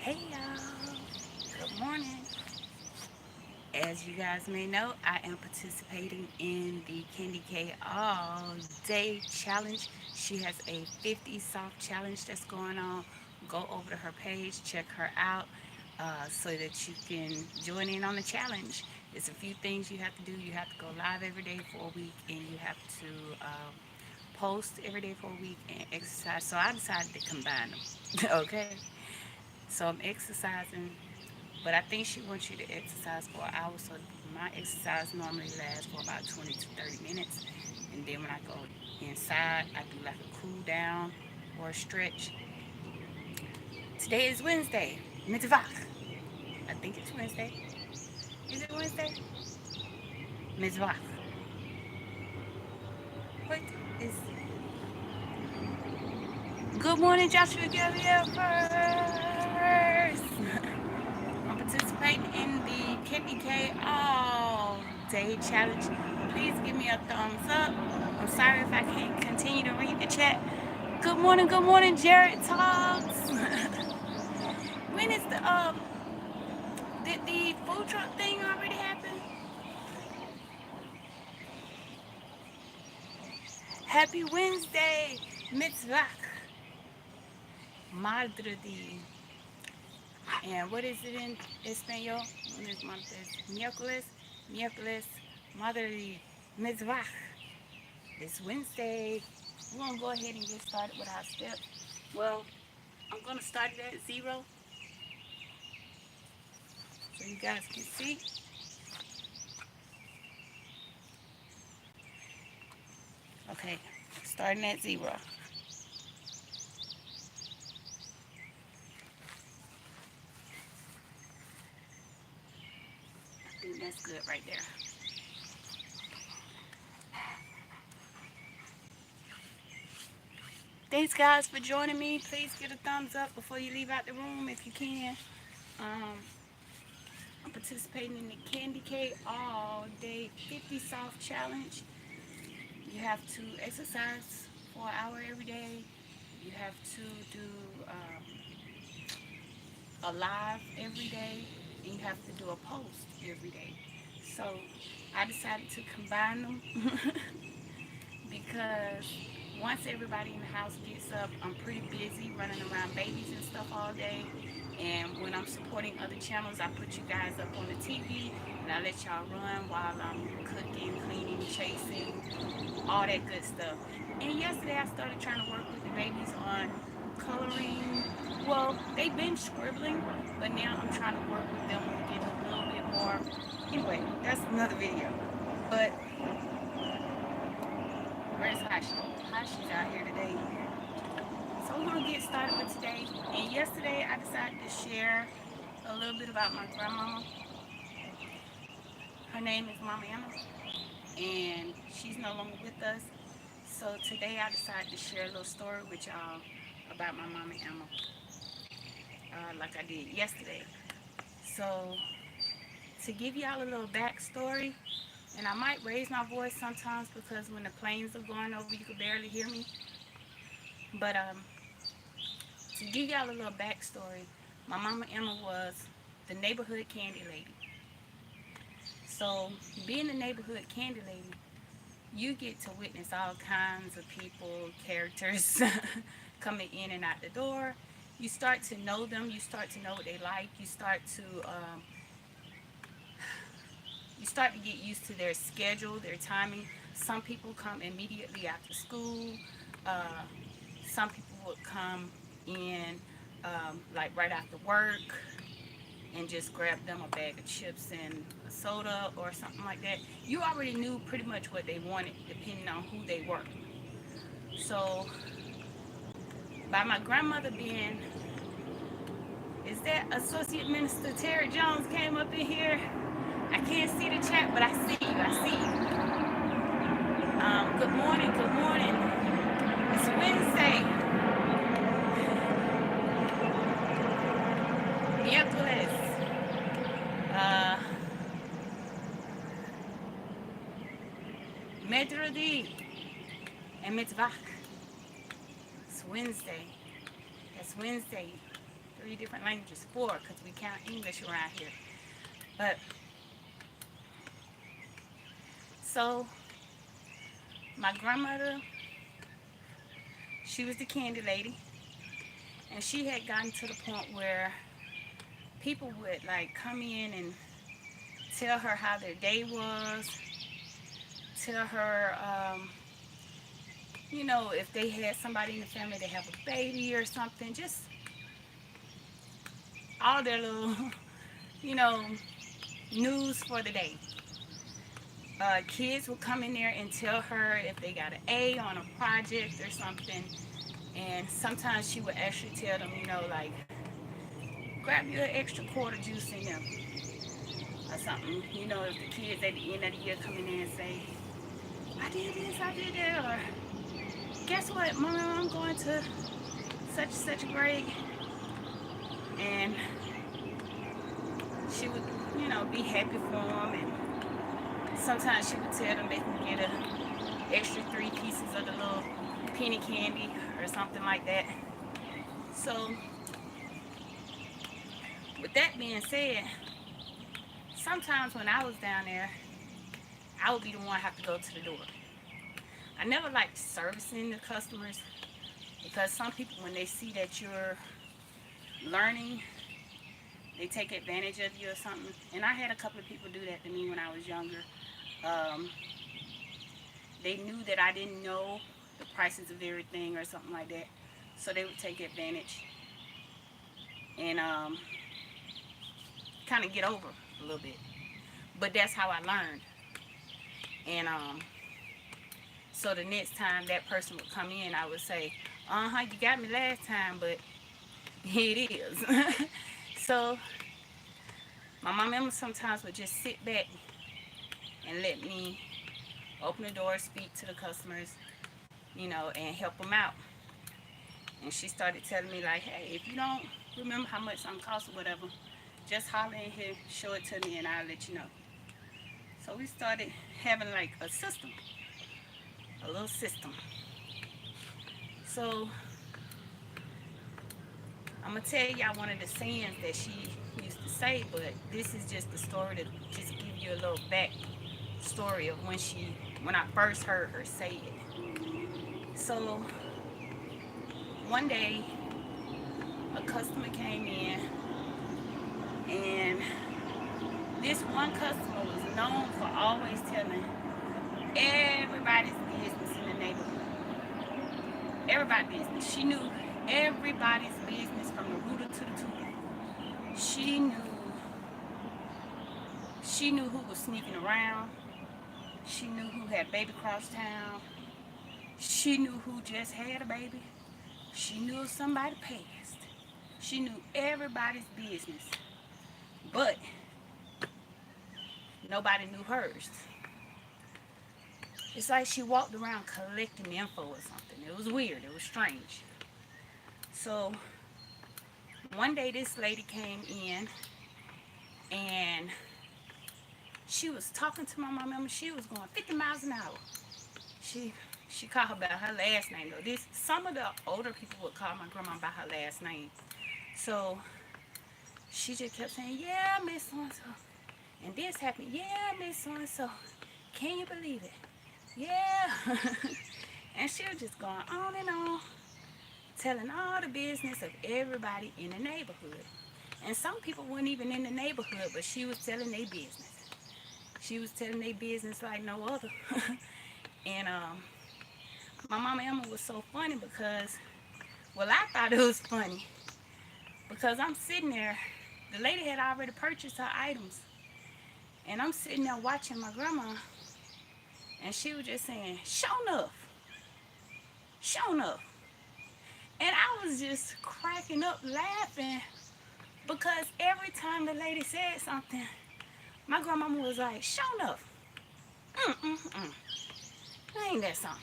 Hey y'all, good morning. As you guys may know, I am participating in the Candy K All Day Challenge. She has a 50 soft challenge that's going on. Go over to her page, check her out so that you can join in on the challenge. There's a few things you have to do. You have to go live every day for a week, and you have to post every day for a week and exercise. So I decided to combine them. Okay. So I'm exercising, but I think she wants you to exercise for an hour. So my exercise normally lasts for about 20 to 30 minutes. And then when I go inside, I do like a cool down or a stretch. Today is Wednesday. Mitzvah. I think it's Wednesday. Is it Wednesday? Mitzvah. What is. Good morning, Joshua Gabriel first. I'm participating in the Kenny K All Day Challenge. Please give me a thumbs up. I'm sorry if I can't continue to read the chat. Good morning, Jared Talks. When is the did the food truck thing already happen? Happy Wednesday, Mitzvah, Madre de. And what is it in Espanol? Lunes, martes, miércoles, miércoles, Madre de Mitzvah. It's Wednesday. We're gonna go ahead and get started with our step. Well, I'm gonna start it at 0 so you guys can see. Okay, starting at 0. I think that's good right there. Thanks guys for joining me. Please get a thumbs up before you leave out the room if you can. Um, I'm participating in the Candy K All Day 50 Soft Challenge. You have to exercise for an hour every day. You have to do a live every day, and you have to do a post every day. So I decided to combine them because once everybody in the house gets up, I'm pretty busy running around babies and stuff all day. And when I'm supporting other channels, I put you guys up on the TV and I let y'all run while I'm cooking, cleaning, chasing, all that good stuff. And yesterday I started trying to work with the babies on coloring. Well, they've been scribbling, but now I'm trying to work with them on getting a little bit more. Anyway, that's another video. But where's Hashi? Hashi's out here today. So we're gonna get started with today. And yesterday I decided to share a little bit about my grandmama. Her name is Mama Emma, and she's no longer with us. So today I decided to share a little story with y'all about my mama Emma, like I did yesterday. So to give y'all a little backstory, and I might raise my voice sometimes because when the planes are going over, you can barely hear me. But to give y'all a little backstory, my mama Emma was the neighborhood candy lady. So being the neighborhood candy lady, you get to witness all kinds of people, characters coming in and out the door. You start to know them. You start to know what they like. You start to get used to their schedule, their timing. Some people come immediately after school. Uh, some people would come in like right after work and just grab them a bag of chips and a soda or something like that. You already knew pretty much what they wanted depending on who they were. So by my grandmother being, is that Associate Minister Terry Jones came up in here? I can't see the chat, but I see you. I see you. Good morning. Good morning. It's Wednesday. Miércoles. Uh, Medrodi and Mitzvah. It's Wednesday. It's Wednesday. 3 different languages, 4 because we count English around here. But so my grandmother, she was the candy lady, and she had gotten to the point where people would like come in and tell her how their day was, tell her, if they had somebody in the family to have a baby or something, just all their little, you know, news for the day. Kids would come in there and tell her if they got an A on a project or something. And sometimes she would actually tell them, like, grab you an extra quarter juice in them or something. If the kids at the end of the year come in there and say, I did this, I did that, or guess what, Mom, I'm going to such and such a grade. And she would, be happy for them. And sometimes she would tell them they can get an extra 3 pieces of the little penny candy or something like that. So, with that being said, sometimes when I was down there, I would be the one have to go to the door. I never liked servicing the customers because some people, when they see that you're learning, they take advantage of you or something. And I had a couple of people do that to me when I was younger. Um, they knew that I didn't know the prices of everything or something like that, so they would take advantage and kind of get over a little bit. But that's how I learned. And so the next time that person would come in, I would say, you got me last time, but here it is. So my mom Emma sometimes would just sit back and let me open the door, speak to the customers, and help them out. And she started telling me like, hey, if you don't remember how much something costs or whatever, just holler in here, show it to me, and I'll let you know. So we started having like a system, a little system. So I'm gonna tell y'all one of the sayings that she used to say, but this is just the story to just give you a little back story of when I first heard her say it. So one day a customer came in, and this one customer was known for always telling everybody's business in the neighborhood. Everybody's business. She knew everybody's business from the rooter to the tutor. She knew who was sneaking around. She knew who had baby cross town. She knew who just had a baby. She knew if somebody passed. She knew everybody's business. But nobody knew hers. It's like she walked around collecting info or something. It was weird. It was strange. So one day this lady came in and she was talking to my mom. And she was going 50 miles an hour. She called her by her last name though. Some of the older people would call my grandma by her last name. So she just kept saying, yeah, Miss So-and-so. And this happened. Yeah, Miss So-and-so. Can you believe it? Yeah. And she was just going on and on, telling all the business of everybody in the neighborhood. And some people weren't even in the neighborhood, but she was telling their business. She was telling their business like no other. And my mama Emma was so funny because, well, I thought it was funny because I'm sitting there. The lady had already purchased her items. And I'm sitting there watching my grandma, and she was just saying, show enough. Show enough. And I was just cracking up laughing because every time the lady said something, my grandmama was like, show enough. Mm-mm-mm. Ain't that something?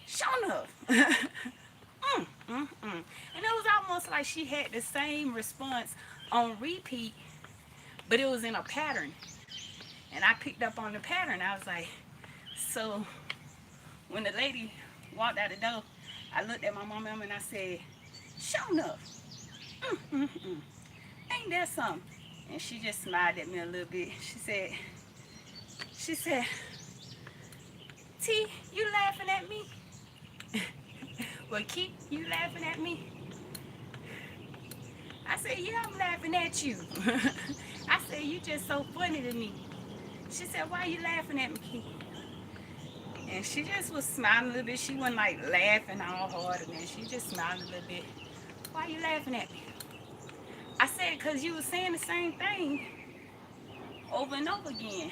Show enough. Mm-mm-mm. And it was almost like she had the same response on repeat, but it was in a pattern. And I picked up on the pattern. I was like, so when the lady walked out the door, I looked at my mom and I said, show enough. Mm-mm. Ain't that something? And she just smiled at me a little bit. She said, T, you laughing at me? Well, keep you laughing at me? I said, yeah, I'm laughing at you. I said, you just so funny to me. She said, why you laughing at me, Key? And she just was smiling a little bit. She wasn't like laughing all hard and then she just smiled a little bit. Why you laughing at me? I said, because you was saying the same thing over and over again.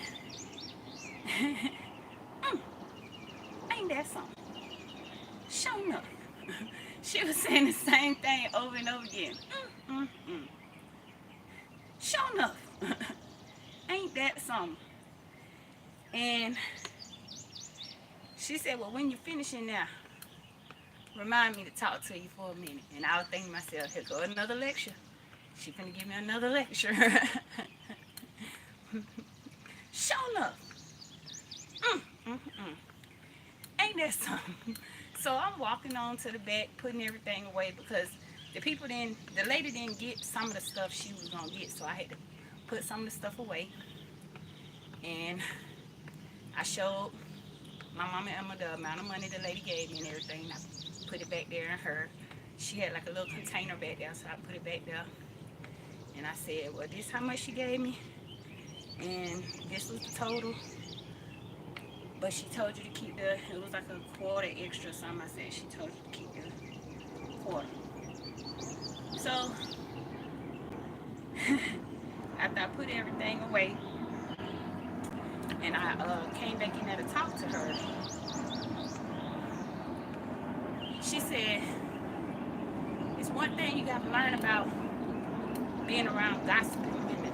mm, ain't that something? Sure enough. She was saying the same thing over and over again. Sure enough. Ain't that something? And she said, well, when you're finishing now, remind me to talk to you for a minute. And I was thinking to myself, here go another lecture. She finna give me another lecture. Sure enough. Mm, mm, mm. Ain't that something? So I'm walking on to the back, putting everything away because the lady didn't get some of the stuff she was gonna get, so I had to put some of the stuff away. And I showed my mama Emma the amount of money the lady gave me and everything. I put it back there in her. She had like a little container back there, so I put it back there. And I said, well, this how much she gave me, and this was the total. But she told you to keep it was like a quarter extra or something. I said she told you to keep the quarter. So after I put everything away and I came back in there to talk to her, she said, it's one thing you got to learn about being around gossiping women.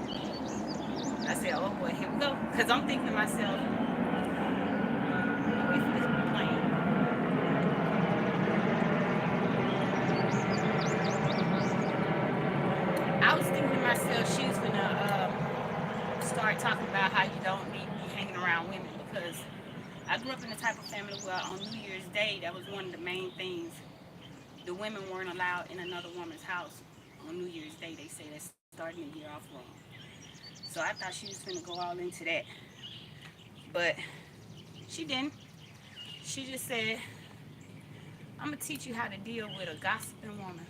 I said, oh boy, here we go. Because I'm thinking to myself, wait for this plane. I was thinking to myself, she was going to start talking about how you don't need to be hanging around women because I grew up in the type of family where on New Year's Day, that was one of the main things. The women weren't allowed in another woman's house on New Year's Day. They say that's starting the year off wrong. So I thought she was going to go all into that. But she didn't. She just said, I'm going to teach you how to deal with a gossiping woman.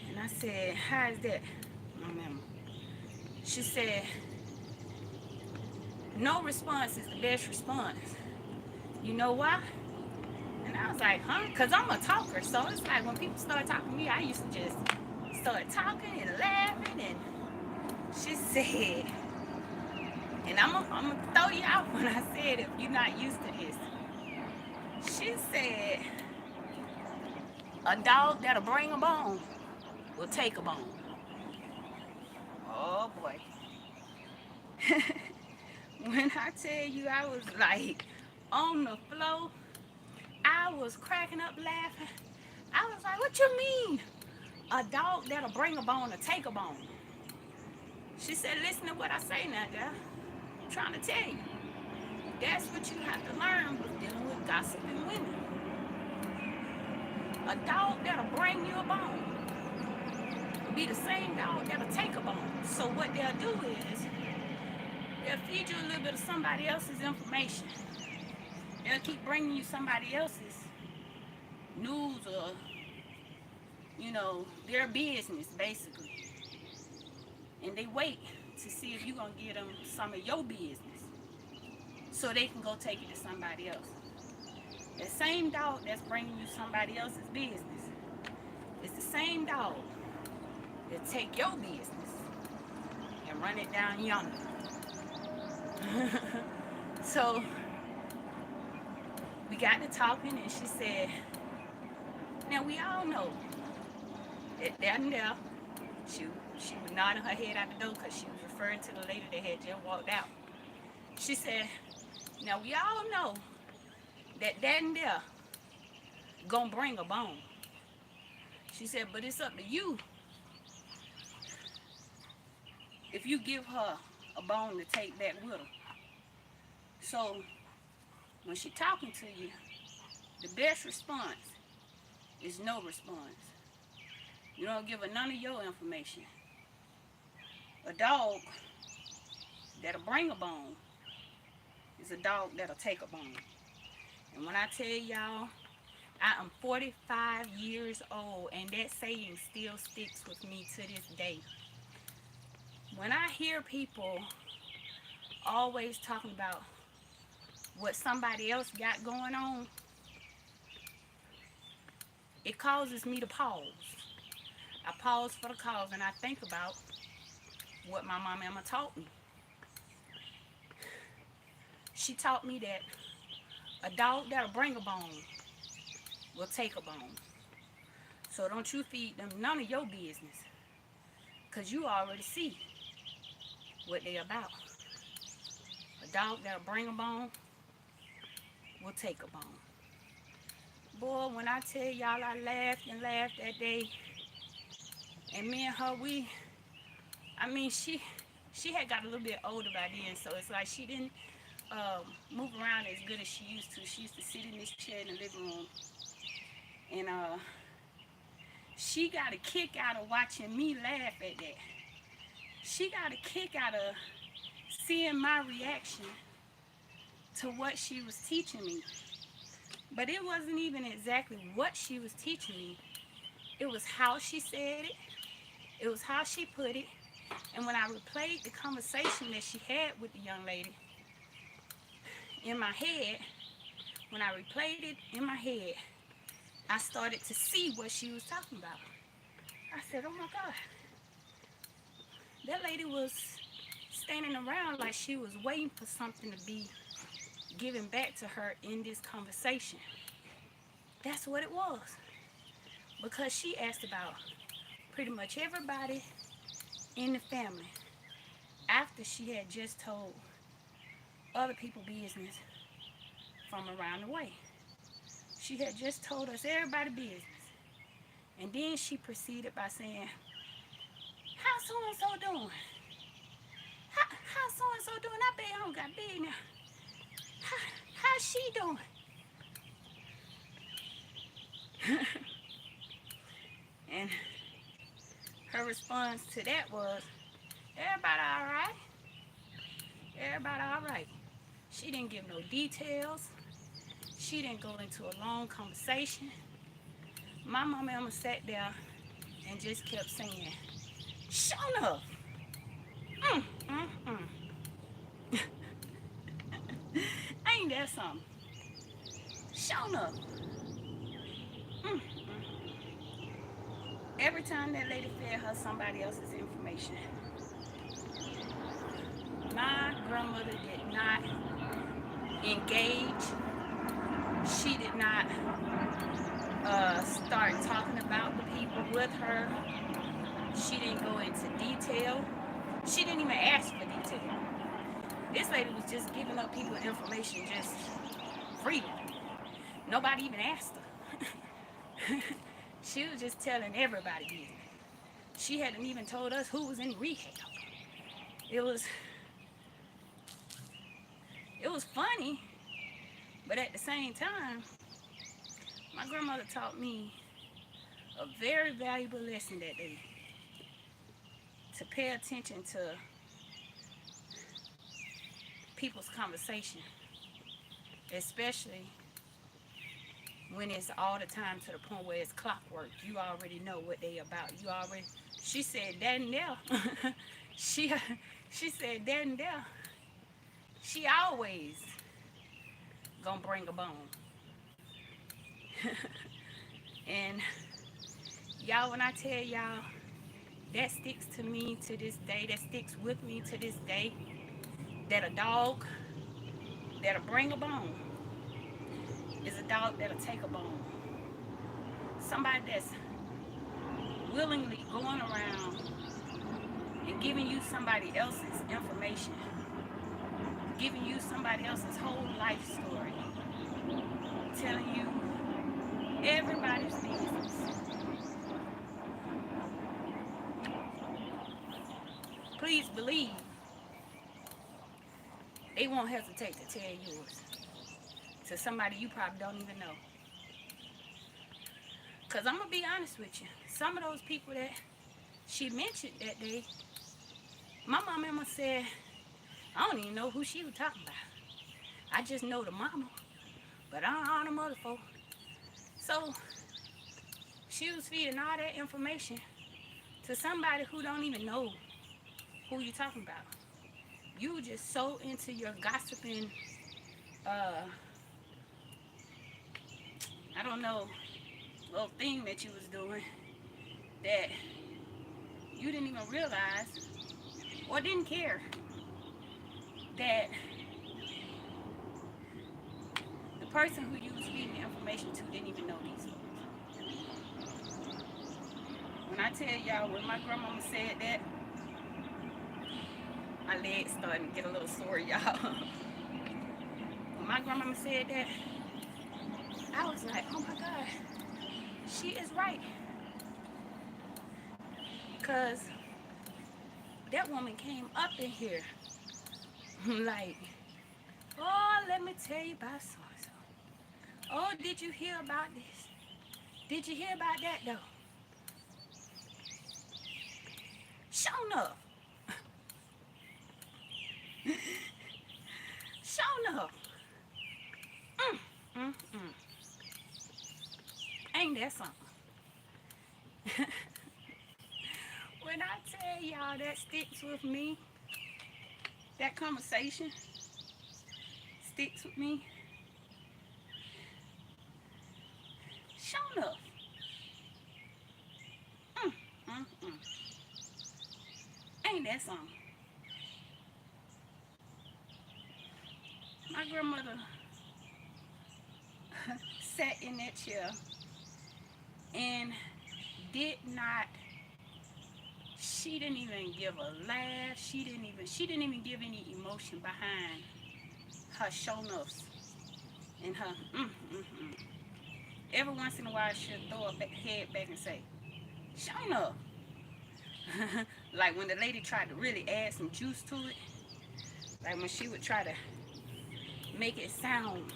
And I said, how is that? I remember. She said, no response is the best response. You know why? And I was like, huh? Because I'm a talker. So it's like when people start talking to me, I used to just start talking and laughing. And she said, and I'm going to throw you out when I said if you're not used to this. She said, a dog that'll bring a bone will take a bone. Oh boy. When I tell you I was like on the floor, I was cracking up laughing. I was like, what you mean? A dog that'll bring a bone or take a bone. She said, listen to what I say now, girl. I'm trying to tell you. That's what you have to learn with dealing with gossiping women. A dog that'll bring you a bone will be the same dog that'll take a bone. So what they'll do is they'll feed you a little bit of somebody else's information. They'll keep bringing you somebody else's news or, their business, basically. And they wait to see if you're going to give them some of your business so they can go take it to somebody else. The same dog that's bringing you somebody else's business is the same dog that take your business and run it down yonder. So we got to talking and she said, now we all know that there and there, she was nodding her head out the door because she was referring to the lady that had just walked out. She said, now we all know that and there gonna bring a bone. She said, but it's up to you if you give her a bone to take back with her. So when she talking to you, the best response is no response. You don't give her none of your information. A dog that'll bring a bone is a dog that'll take a bone. And when I tell y'all, I am 45 years old, and that saying still sticks with me to this day. When I hear people always talking about what somebody else got going on, it causes me to pause. I pause for the cause and I think about what my mama Emma taught me. She taught me that a dog that'll bring a bone will take a bone. So don't you feed them none of your business, because you already see what they about. A dog that'll bring a bone will take a bone. Boy, when I tell y'all I laughed and laughed that day, and me and her, she had got a little bit older by then, so it's like she didn't move around as good as she used to. She used to sit in this chair in the living room, and she got a kick out of watching me laugh at that. She got a kick out of seeing my reaction to what she was teaching me. But it wasn't even exactly what she was teaching me. It was how she said it. It was how she put it. And when I replayed the conversation that she had with the young lady, in my head, when I replayed it in my head, I started to see what she was talking about. I said, oh my God. That lady was standing around like she was waiting for something to be given back to her in this conversation. That's what it was. Because she asked about pretty much everybody in the family after she had just told other people business from around the way. She had just told us everybody business. And then she proceeded by saying, how so-and-so doing? How so-and-so doing? I bet I don't got big now. How's she doing? And her response to that was, everybody all right. Everybody all right. She didn't give no details. She didn't go into a long conversation. My mama Emma sat there and just kept saying, sure enough. Ain't that something? Sure enough. Every time that lady fed her somebody else's information, my grandmother did not engage. She did not start talking about the people with her. She didn't go into detail. She didn't even ask for detail. This lady was just giving up people information just freely. Nobody even asked her. She was just telling everybody business. She hadn't even told us who was in rehab. It was funny, but at the same time, my grandmother taught me a very valuable lesson that day. To pay attention to people's conversation, especially when it's all the time to the point where it's clockwork. You already know what they about. She said that and there. she said that and there. She always gonna bring a bone. And y'all, when I tell y'all, that sticks to me to this day, that sticks with me to this day, that a dog that'll bring a bone is a dog that'll take a bone. Somebody that's willingly going around and giving you somebody else's information, giving you somebody else's whole life story, telling you everybody's business. Please believe they won't hesitate to tell yours to somebody you probably don't even know. Because I'm going to be honest with you. Some of those people that she mentioned that day, my mama said, I don't even know who she was talking about. I just know the mama, but I don't know the mother folk. So she was feeding all that information to somebody who don't even know who you talking about. You just so into your gossiping, uh, I don't know, little thing that you was doing that you didn't even realize or didn't care that the person who you was feeding the information to didn't even know these folks. When I tell y'all, when my grandmama said that, my legs starting to get a little sore, y'all. When my grandmama said that, I was like, oh my God, she is right. Because that woman came up in here like, oh, let me tell you about so-and-so. Oh, did you hear about this? Did you hear about that, though? Sure enough. Sure enough. Mm, mm, mm. Ain't that something? When I tell y'all that sticks with me, that conversation sticks with me, sure enough. Mm, mm, mm. Ain't that something? My grandmother sat in that chair and did not, she didn't even give a laugh. She didn't even give any emotion behind her show-offs and her mm. Every once in a while she'll throw her head back and say, show enough. Like when the lady tried to really add some juice to it, like when she would try to make it sound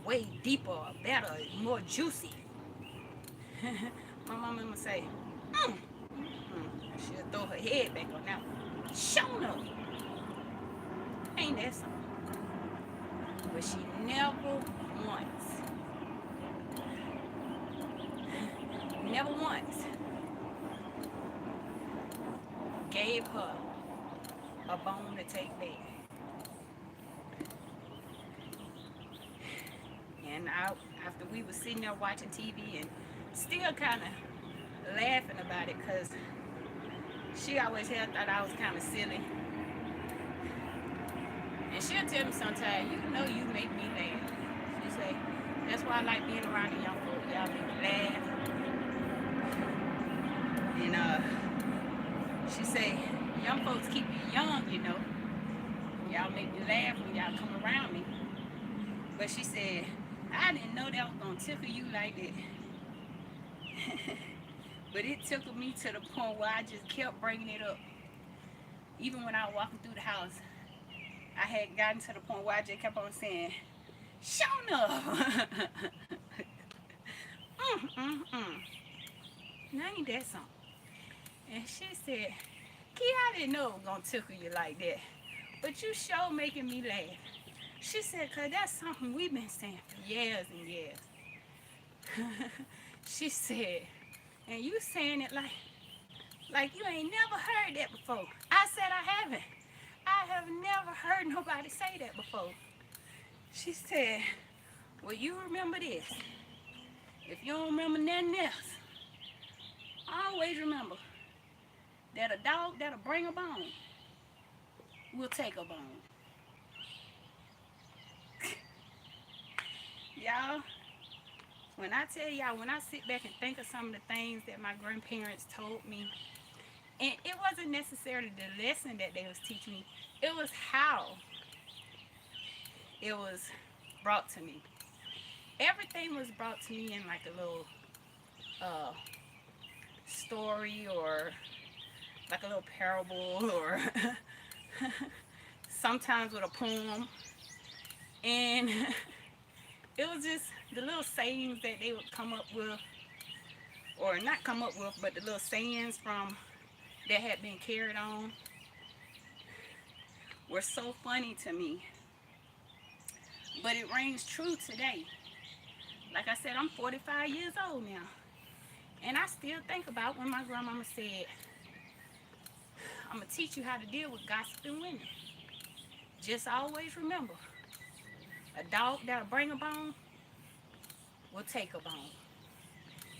way deeper, better, more juicy. My mama would say, mm. She'll throw her head back on that one. Show enough. Ain't that something? But she never once gave her a bone to take back. And after we were sitting there watching TV and still kind of laughing about it, because she always had thought I was kind of silly. And she'll tell me sometimes, you know you make me laugh. She say, that's why I like being around the young folks. Y'all make me laugh. And she say, young folks keep me young, you know. Y'all make me laugh when y'all come around me. But she said, I didn't know that was going to tickle you like that. But it tickled me to the point where I just kept bringing it up. Even when I was walking through the house, I had gotten to the point where I just kept on saying, show enough. Now ain't that something? And she said, Key, I didn't know it was going to tickle you like that. But you sure making me laugh. She said, because that's something we've been saying for years and years. She said, and you saying it like you ain't never heard that before. I said I haven't. I have never heard nobody say that before. She said, well, you remember this. If you don't remember nothing else, always remember that a dog that'll bring a bone will take a bone. Y'all, when I tell y'all, when I sit back and think of some of the things that my grandparents told me, and it wasn't necessarily the lesson that they was teaching me, it was how it was brought to me. Everything was brought to me in like a little story, or like a little parable, or sometimes with a poem. And it was just the little sayings that they would come up with or not come up with, but the little sayings from that had been carried on were so funny to me. But it rings true today. Like I said, I'm 45 years old now. And I still think about when my grandmama said, I'm going to teach you how to deal with gossiping women. Just always remember, a dog that'll bring a bone will take a bone.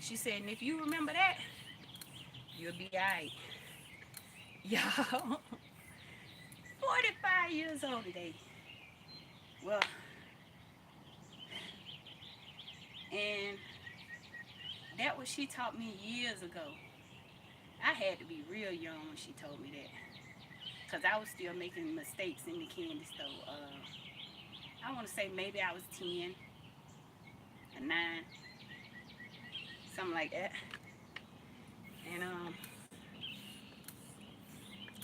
She said, and if you remember that, you'll be all right. Y'all, 45 years old today. Well, and that was she taught me years ago. I had to be real young when she told me that. Because I was still making mistakes in the candy store. I want to say maybe I was 10 or 9, something like that. And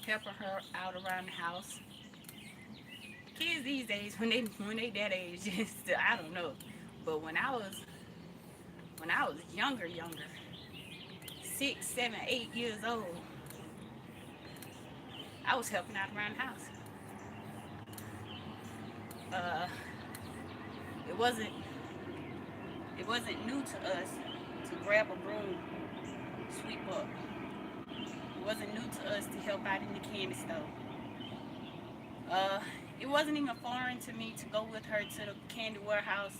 helping her out around the house. Kids these days, when they that age, I don't know. But when I was younger, 6, 7, 8 years old, I was helping out around the house. Uh, it wasn't it wasn't new to us to grab a broom, sweep up. It wasn't new to us to help out in the candy store. Uh, it wasn't even foreign to me to go with her to the candy warehouse,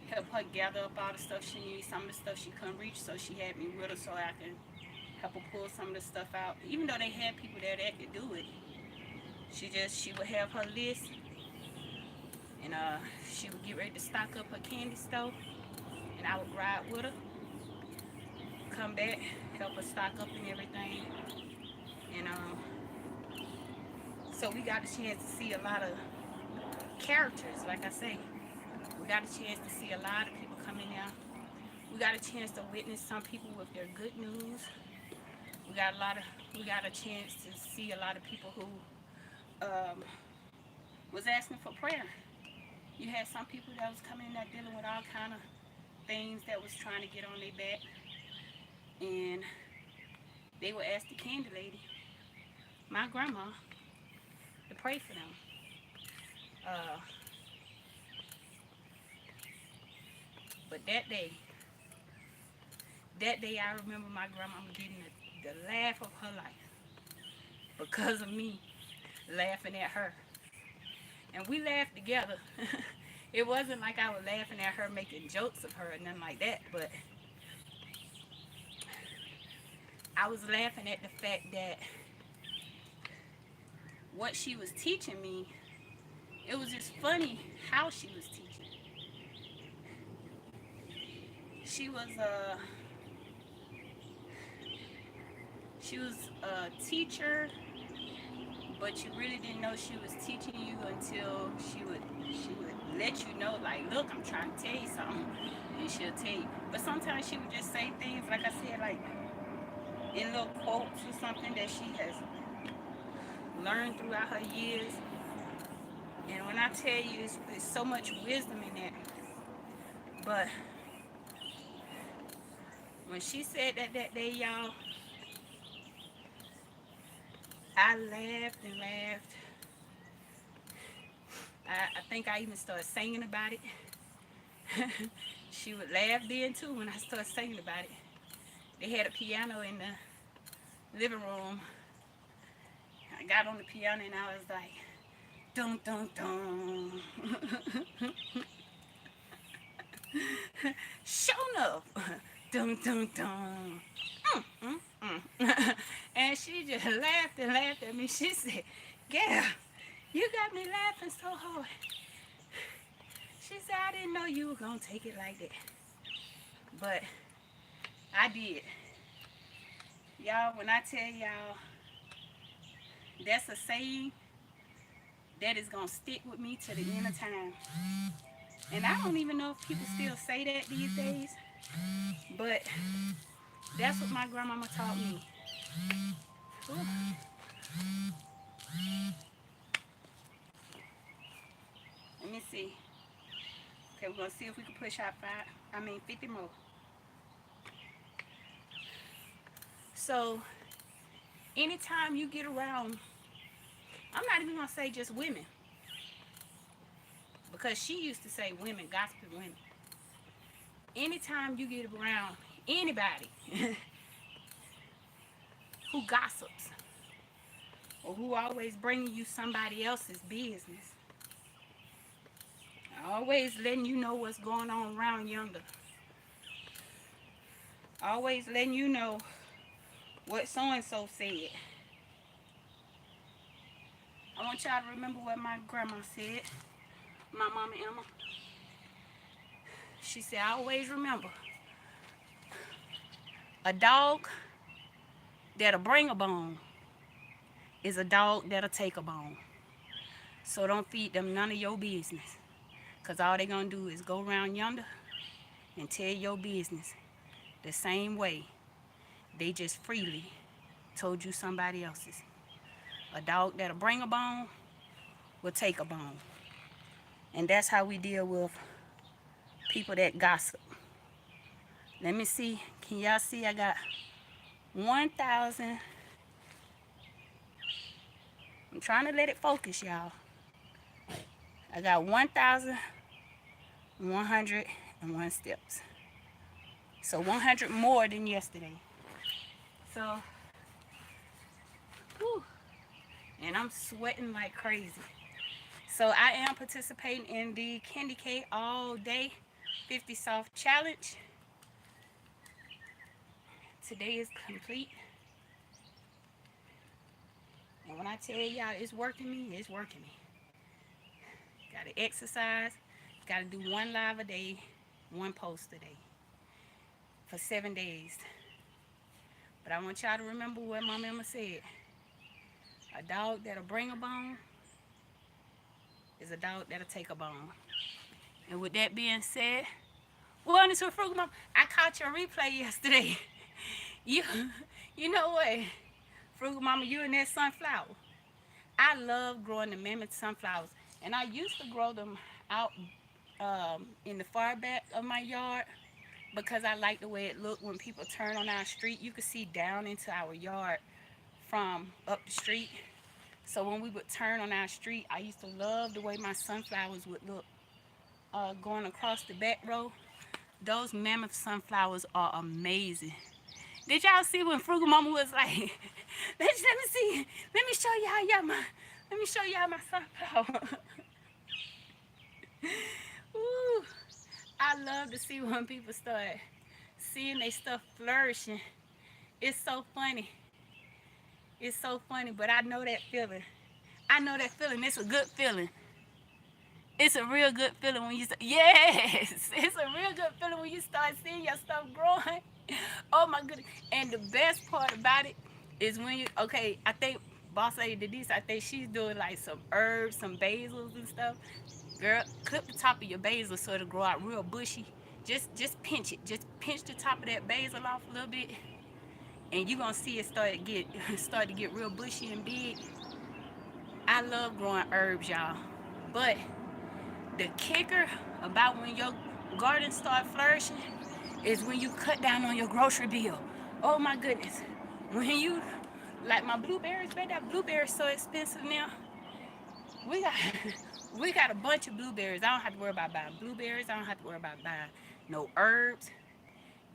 help her gather up all the stuff she needs, some of the stuff she couldn't reach, so she had me with her so I could help her pull some of the stuff out. Even though they had people there that could do it, she would have her list, and she would get ready to stock up her candy store, and I would ride with her, come back, help her stock up and everything, and so we got a chance to see a lot of characters. Like I say, we got a chance to see a lot of people come in there. We got a chance to witness some people with their good news. We got a chance to see a lot of people who um, was asking for prayer. You had some people that was coming in there dealing with all kind of things that was trying to get on their back, and they would ask the candy lady, my grandma, to pray for them. Uh, but that day I remember my grandma getting the laugh of her life because of me laughing at her. And we laughed together. It wasn't like I was laughing at her making jokes of her or nothing like that, but I was laughing at the fact that what she was teaching me, it was just funny how she was teaching. She was she was a teacher, but you really didn't know she was teaching you until she would let you know, like, look, I'm trying to tell you something, and she'll tell you. But sometimes she would just say things, like I said, like in little quotes or something that she has learned throughout her years. And when I tell you, it's so much wisdom in that. But when she said that day, y'all, I laughed and laughed. I think I even started singing about it. She would laugh then too when I started singing about it. They had a piano in the living room. I got on the piano and I was like, dun dun dun. Show enough. Dun dun dun. And she just laughed and laughed at me. She said, "Girl, you got me laughing so hard." She said, "I didn't know you were gonna take it like that." But I did. Y'all, when I tell y'all that's a saying that is gonna stick with me to the end of time. And I don't even know if people still say that these days. But that's what my grandmama taught me. Ooh. Let me see. Okay, we're gonna see if we can push out 50 more. So anytime you get around, I'm not even gonna say just women, because she used to say women, gossiping women. Anytime you get around anybody who gossips or who always bringing you somebody else's business, always letting you know what's going on around yonder, always letting you know what so and so said. I want y'all to remember what my grandma said, my mama Emma. She said, I always remember a dog that'll bring a bone is a dog that'll take a bone. So don't feed them none of your business. Because all they going to do is go around yonder and tell your business the same way they just freely told you somebody else's. A dog that'll bring a bone will take a bone. And that's how we deal with people that gossip. Let me see. Can y'all see I got 1,000. I'm trying to let it focus, y'all. I got 1,101 steps. So 100 more than yesterday. So, whew, and I'm sweating like crazy. So I am participating in the Candy K All Day 50 Soft Challenge. Today is complete. And when I tell y'all it's working me, it's working me. Gotta exercise, gotta do 1 live a day, 1 post a day for 7 days. But I want y'all to remember what my mama said. A dog that'll bring a bone is a dog that'll take a bone. And with that being said, well, Mr. Frugal Mama, I caught your replay yesterday. You know what? Frugal Mama, you and that sunflower. I love growing the mammoth sunflowers. And I used to grow them out in the far back of my yard because I like the way it looked when people turn on our street. You could see down into our yard from up the street. So when we would turn on our street, I used to love the way my sunflowers would look going across the back row. Those mammoth sunflowers are amazing. Did y'all see when Frugal Mama was like, let me see, let me show y'all my sunflower. Ooh, I love to see when people start seeing their stuff flourishing. It's so funny. It's so funny, but I know that feeling. I know that feeling. It's a good feeling. It's a real good feeling when you start, yes, it's a real good feeling when you start seeing your stuff growing. Oh my goodness. And the best part about it is when you, okay, I think Boss Lady Denise, I think she's doing like some herbs, some basils and stuff. Girl, clip the top of your basil so it'll grow out real bushy. Just pinch it. Just pinch the top of that basil off a little bit. And you're gonna see it start to get real bushy and big. I love growing herbs, y'all. But the kicker about when your garden start flourishing is when you cut down on your grocery bill. Oh my goodness. When you, like my blueberries, baby, that blueberries so expensive now. We got we got a bunch of blueberries. I don't have to worry about buying blueberries. I don't have to worry about buying no herbs.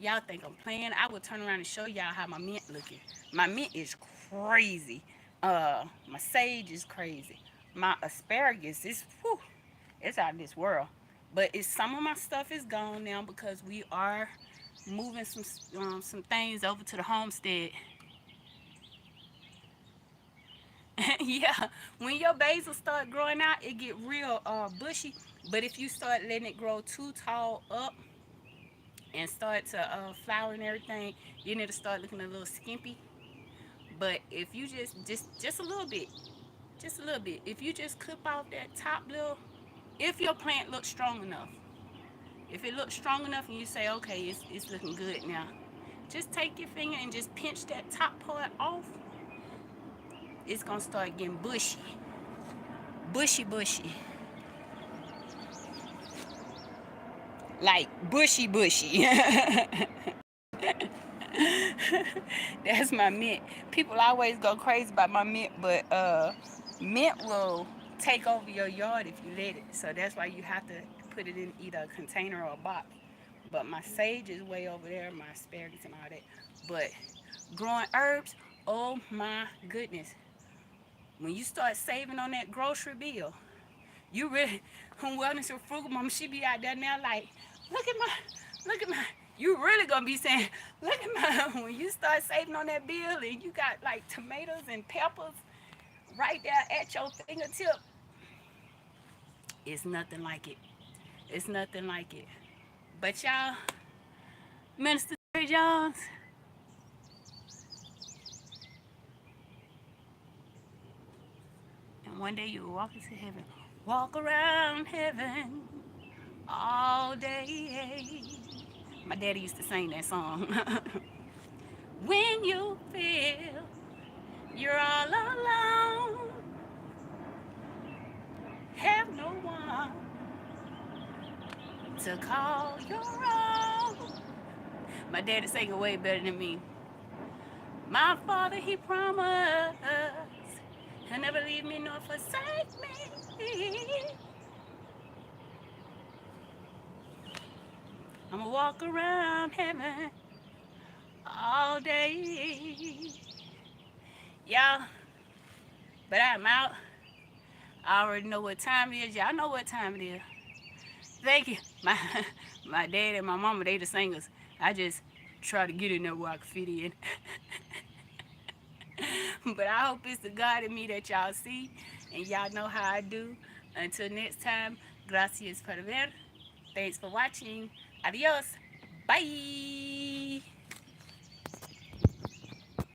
Y'all think I'm playing? I will turn around and show y'all how my mint looking. My mint is crazy. My sage is crazy. My asparagus is, whew, it's out of this world. But it's some of my stuff is gone now because we are moving some things over to the homestead. Yeah, when your basil start growing out, it get real bushy. But if you start letting it grow too tall up and start to flower and everything, then it'll start looking a little skimpy. But if you just a little bit, just a little bit, if you just clip off that top little, if your plant looks strong enough, if it looks strong enough and you say, okay, it's looking good now, just take your finger and just pinch that top part off. It's gonna start getting bushy. Bushy. Like bushy. That's my mint. People always go crazy about my mint, but mint will take over your yard if you let it. So that's why you have to put it in either a container or a box. But my sage is way over there, my asparagus and all that. But growing herbs, oh my goodness. When you start saving on that grocery bill, you really, wellness and frugal mama, she be out there now like, look at my, you really gonna be saying, look at my, when you start saving on that bill and you got like tomatoes and peppers right there at your fingertip, it's nothing like it. It's nothing like it. But y'all, Minister Terry Jones, and one day you will walk into heaven. Walk around heaven all day. My daddy used to sing that song. When you feel you're all alone, have no one to call your own. My daddy sang it way better than me. My father, he promised he'll never leave me nor forsake me. I'ma walk around heaven all day. Y'all, but I'm out. I already know what time it is. Y'all know what time it is. Thank you. My dad and my mama, they the singers. I just try to get in there where I can fit in. But I hope it's the God in me that y'all see, and y'all know how I do. Until next time, gracias por ver. Thanks for watching. Adios. Bye.